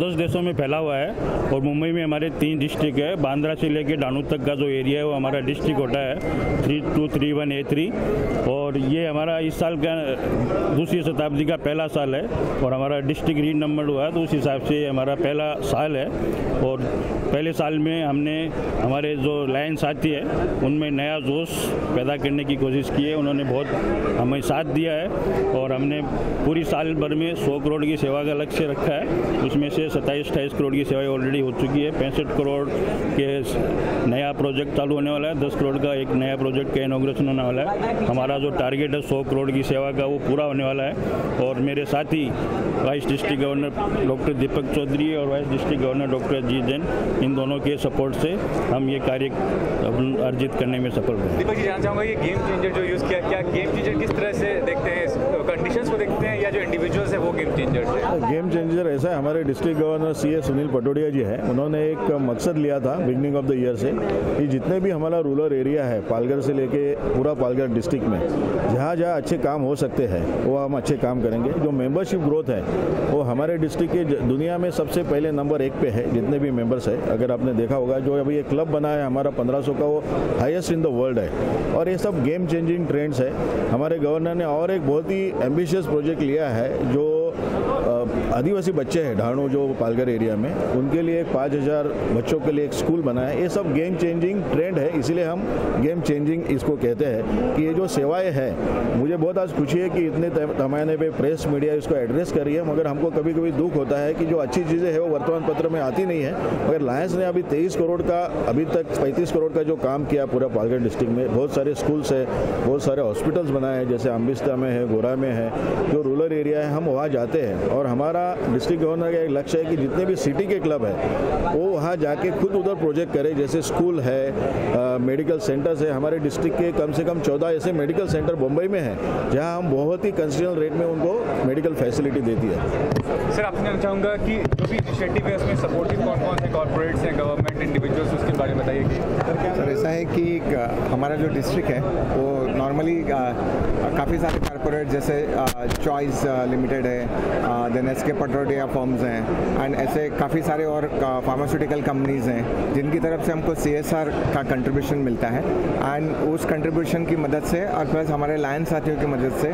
10 देशों में फैला हुआ है और मुंबई में हमारे 3 डिस्ट्रिक्ट है। बांद्रा से लेके डानू तक का जो एरिया है वो हमारा डिस्ट्रिक्ट होता है 3231A3 और ये हमारा इस साल का दूसरी शताब्दी का पहला साल है और हमारा डिस्ट्रिक्ट री नंबर हुआ है तो उस हिसाब से हमारा पहला साल है। और पहले साल में हमने हमारे जो लायन साथी है उनमें नया जोश पैदा करने की कोशिश की है। उन्होंने बहुत हमें साथ दिया है और हमने पूरी साल भर में 100 करोड़ की सेवा का लक्ष्य रखा है। उसमें से 27-28 करोड़ की सेवाएं ऑलरेडी हो चुकी है। 65 करोड़ के नया प्रोजेक्ट चालू होने वाला है। 10 करोड़ का एक नया प्रोजेक्ट का इनॉग्रेशन होने वाला है। हमारा जो टारगेट है 100 करोड़ की सेवा का वो पूरा होने वाला है। और मेरे साथी vice district governor doctor Deepak Chaudhary और vice district governor doctor Ajit Jain, इन दोनों के सपोर्ट से हम ये कार्य अर्जित करने में सफल हुए। दीपक जी, जानना चाहूँगा ये गेम चेंजर जो यूज़ किया, क्या गेम चेंजर किस तरह से देखते हैं? कंडीशंस को देखते हैं या जो इंडिविजुअल्स है वो गेम चेंजर है? गेम चेंजर ऐसा है, हमारे डिस्ट्रिक्ट गवर्नर CS सुनील पटोडिया जी हैं, उन्होंने एक मकसद लिया था बिगनिंग ऑफ द ईयर से कि जितने भी हमारा रूरल एरिया है पालघर से लेके पूरा पालघर डिस्ट्रिक्ट में जहाँ जहाँ अच्छे काम हो सकते हैं वो हम अच्छे काम करेंगे। जो मेंबरशिप ग्रोथ है वो हमारे डिस्ट्रिक्ट के दुनिया में सबसे पहले नंबर 1 पे है जितने भी मेंबर्स है। अगर आपने देखा होगा जो अभी ये क्लब बना है हमारा 1500 का वो हाईएस्ट इन द वर्ल्ड है। और ये सब गेम चेंजिंग ट्रेंड्स है। हमारे गवर्नर ने और एक बहुत ही एम्बिशियस प्रोजेक्ट लिया है जो आदिवासी बच्चे हैं ढाणू जो पालघर एरिया में, उनके लिए 5000 बच्चों के लिए एक स्कूल बना है। ये सब गेम चेंजिंग ट्रेंड है, इसीलिए हम गेम चेंजिंग इसको कहते हैं कि ये जो सेवाएं हैं। मुझे बहुत आज खुशी है कि इतने पैमाने पे प्रेस मीडिया इसको एड्रेस कर रही है, मगर हमको कभी कभी दुख होता है कि जो अच्छी चीज़ें हैं वो वर्तमान पत्र में आती नहीं है। मगर लायंस ने अभी 23 करोड़ का, अभी तक 35 करोड़ का जो काम किया पूरा पालघर डिस्ट्रिक्ट में, बहुत सारे स्कूल्स है, बहुत सारे हॉस्पिटल्स बनाए हैं, जैसे अम्बिस्ता में है, गोरा में है, जो रूरल एरिया है हम वहाँ जाते हैं। और हमारा डिस्ट्रिक्ट गवर्नर का एक लक्ष्य है कि जितने भी सिटी के क्लब है वो वहाँ जाके खुद उधर प्रोजेक्ट करे, जैसे स्कूल है, मेडिकल सेंटर्स है। हमारे डिस्ट्रिक्ट के कम से कम 14 ऐसे मेडिकल सेंटर मुंबई में है जहाँ हम बहुत ही कंसेशनल रेट में उनको मेडिकल फैसिलिटी देती है। सर, आपसे जानना चाहूँगा कि जो भी इनिशिएटिव है उसमें सपोर्टिव कौन कौन से कॉर्पोरेट्स हैं, गवर्नमेंट, इंडिविजुअल्स, उसके बारे में बताइए। सर, ऐसा है कि हमारा जो डिस्ट्रिक्ट है वो नॉर्मली काफ़ी सारे कॉर्पोरेट जैसे चॉइस लिमिटेड है, देन SK पटोडिया फर्म्स हैं एंड ऐसे काफ़ी सारे और फार्मास्यूटिकल कंपनीज़ हैं जिनकी तरफ से हमको CSR का कंट्रीब्यूशन मिलता है। एंड उस कंट्रीब्यूशन की मदद से और प्लस हमारे लायन साथियों की मदद से,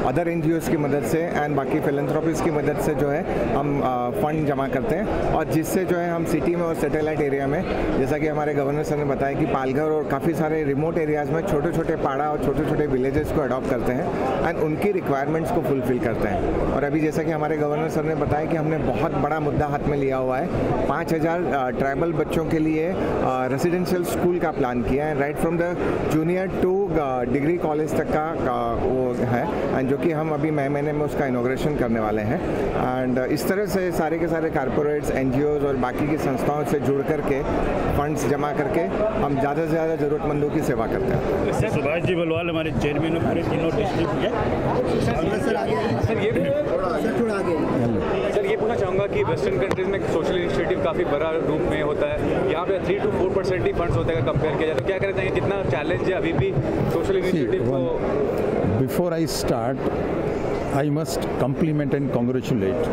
अदर NGOs की मदद से एंड बाकी फिलैंथ्रोपीज़ की मदद से जो है हम फंड जमा करते हैं। और जिससे जो है हम सिटी में और सैटेलाइट एरिया में, जैसा कि हमारे गवर्नर सर ने बताया कि पालघर और काफ़ी सारे रिमोट एरियाज़ में छोटे छोटे पाड़ा और छोटे छोटे विलेजेस को अडॉप्ट करते हैं एंड उनकी रिक्वायरमेंट्स को फुलफिल करते हैं। और अभी जैसा कि हमारे गवर्नर सर ने बताया कि हमने बहुत बड़ा मुद्दा हाथ में लिया हुआ है, 5000 ट्राइबल बच्चों के लिए रेसिडेंशियल स्कूल का प्लान किया है, right from the junior two degree college तक का वो है एंड जो कि हम अभी महीने में उसका इनॉग्रेशन करने वाले हैं। एंड इस तरह से सारे के सारे कॉर्पोरेट्स, NGOs और बाकी की संस्थाओं से जुड़ करके फंड्स जमा करके हम ज़्यादा से ज़्यादा ज़रूरतमंदों की सेवा करते हैं। सुभाष जी बलवाल हमारे चेयरमैन है पूरे तीनों डिस्ट्रिक्ट के। सर, ये पूछना चाहूँगा कि वेस्टर्न कंट्रीज में सोशल इनिशिएटिव काफ़ी बड़ा रूप में होता है, यहाँ पे 3 to 4% ही फंड्स होते हैं कंपेयर किया जाए, तो क्या कहते हैं कितना चैलेंज है अभी भी सोशल इनिशिएटिव को? Before I start, I must compliment and congratulate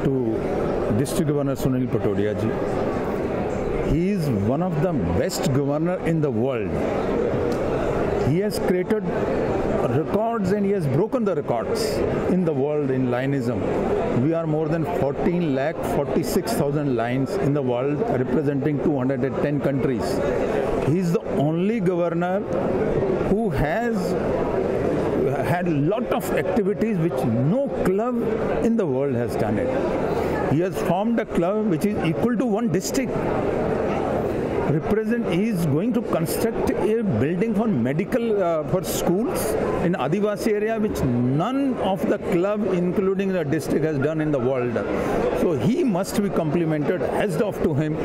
to District Governor Sunil Patodia ji. He is one of the best governor in the world. He has created records and he has broken the records in the world in Lionism. We are more than 14,46,000 lions in the world, representing 210 countries. He is the only governor who has had a lot of activities which no club in the world has done it. He has formed a club which is equal to one district. He is going to construct a building for medical for schools in Adivasi area, which none of the club, including the district, has done in the world. So he must be complimented. Hats off to him.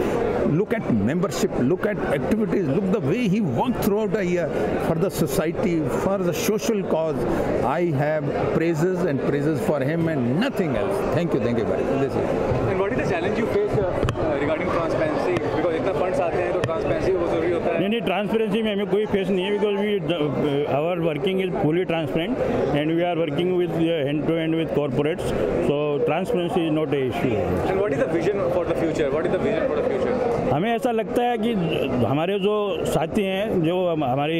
Look at membership, look at activities, look the way he worked throughout the year for the society, for the social cause. I have praises and praises for him and nothing else. Thank you very much. And what is the challenge you face regarding transparency? Because इतना funds आते हैं तो transparency बहुत जरूरी होता है। नहीं, नहीं, ट्रांसपेरेंसी में हमें कोई फेस नहीं है, because we our working is fully transparent and we are working with hand to hand with corporates, so transparency is not a issue. And what is the vision for the future? What is the vision for the future? हमें ऐसा लगता है कि हमारे जो साथी हैं जो हमारी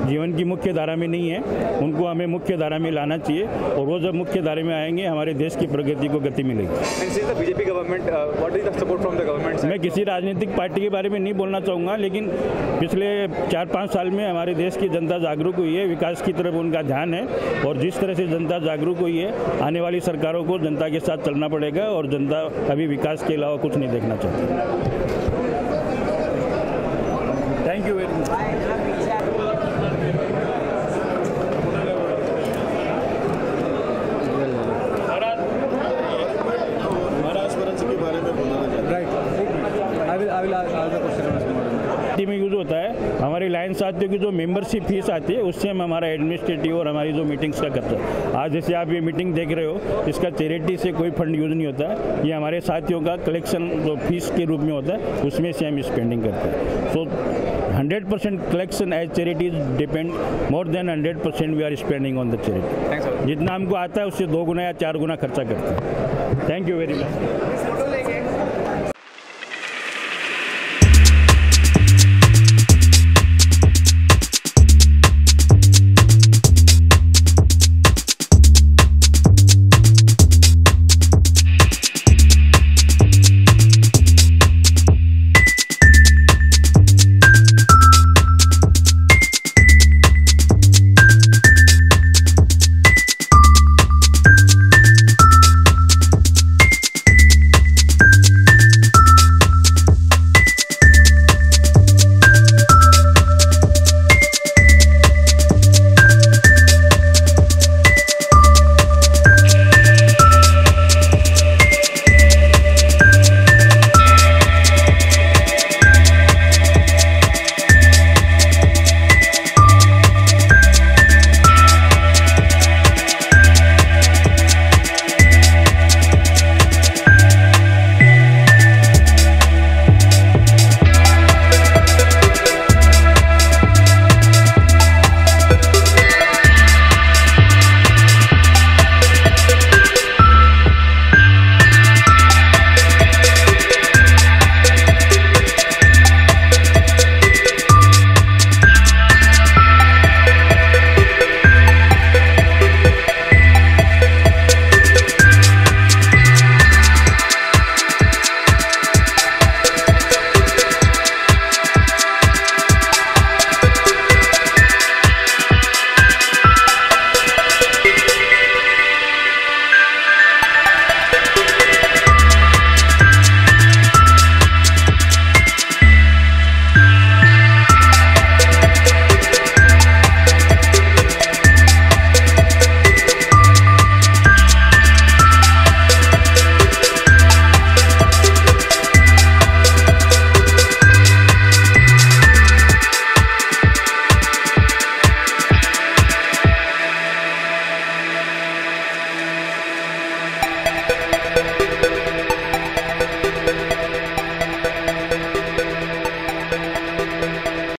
जीवन की मुख्य धारा में नहीं है, उनको हमें मुख्य धारा में लाना चाहिए, और वो जब मुख्य धारा में आएंगे हमारे देश की प्रगति को गति मिलेगी। And since the BJP government, what is the support from the government? मैं किसी राजनीतिक पार्टी के बारे में नहीं बोलना चाहूँगा, लेकिन पिछले 4-5 साल में हमारे देश की जनता जागरूक हुई है, विकास की तरफ उनका ध्यान है, और जिस तरह से जनता जागरूक हुई है, आने वाली सरकारों को जनता के साथ चलना पड़ेगा, और जनता अभी विकास के अलावा कुछ नहीं देखना चाहती। Thank you very much. में यूज होता है, हमारी लाइन साथियों की जो मेंबरशिप फीस आती है उससे हम हमारा एडमिनिस्ट्रेटिव और हमारी जो मीटिंग्स का खर्चा है। आज जैसे आप ये मीटिंग देख रहे हो, इसका चैरिटी से कोई फंड यूज नहीं होता है, ये हमारे साथियों का कलेक्शन जो फीस के रूप में होता है उसमें से हम स्पेंडिंग करते हैं। So 100% collection as charity depend, more than 100% we are spending on the charity. जितना हमको आता है उससे 2 गुना या 4 गुना खर्चा करते हैं। Thank you very much.